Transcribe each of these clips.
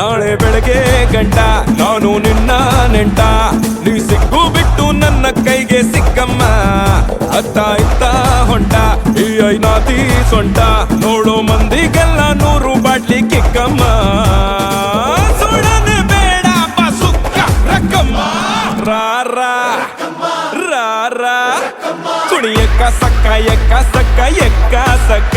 ನಾಳೆ ಬೆಳಗ್ಗೆ ಗಂಟ ನಾನು ನಿನ್ನ ನೆಂಟ ನೀ ಸಿಕ್ಕು ಬಿಟ್ಟು ನನ್ನ ಕೈಗೆ ಸಿಕ್ಕಮ್ಮ ಅತ್ತ ಇತ್ತ ಹೊಂಟ ಈ ಐನಾತಿ ಸೊಂಟ ನೋಡೋ ಮಂದಿಗೆಲ್ಲ 100 ಬಾಟ್ಲಿ ಕಿಕ್ಕಮ್ಮ ಸುಡನೆ ಬೇಡ ಬಸುಕ್ಕ ರಕ್ಕಮ್ಮ ರಾರಾ ರಾರಾ ಕುಣಿಯಕ್ಕ ಸಕ್ಕ ಎಕ್ಕ ಸಕ್ಕ ಎಕ್ಕ ಸಕ್ಕ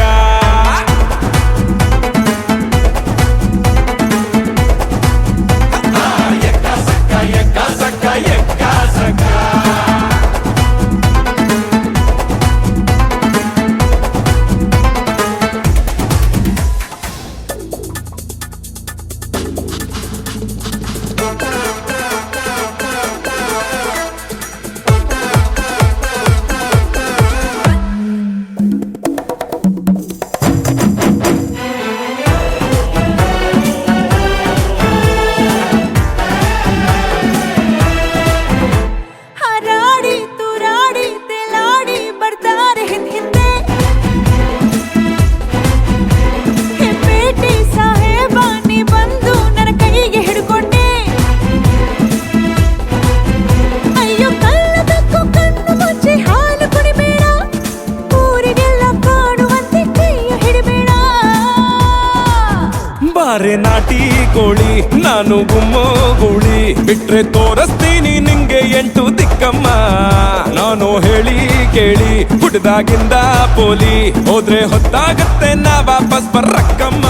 ಬಾರೆ ನಾಟಿ ಕೋಳಿ ನಾನು ಗುಮ್ಮೋ ಗೂಳಿ ಬಿಟ್ರೆ ತೋರಿಸ್ತೀನಿ ನಿಂಗೆ 8 ದಿಕ್ಕಮ್ಮ ನಾನು ಹೇಳಿ ಕೇಳಿ ಹುಟ್ಟದಾಗಿಂದ ಪೋಲಿ ಹೋದ್ರೆ ಹೊತ್ತಾಗತ್ತೆ ನಾ ವಾಪಸ್ ಬರ್ರಕ್ಕಮ್ಮ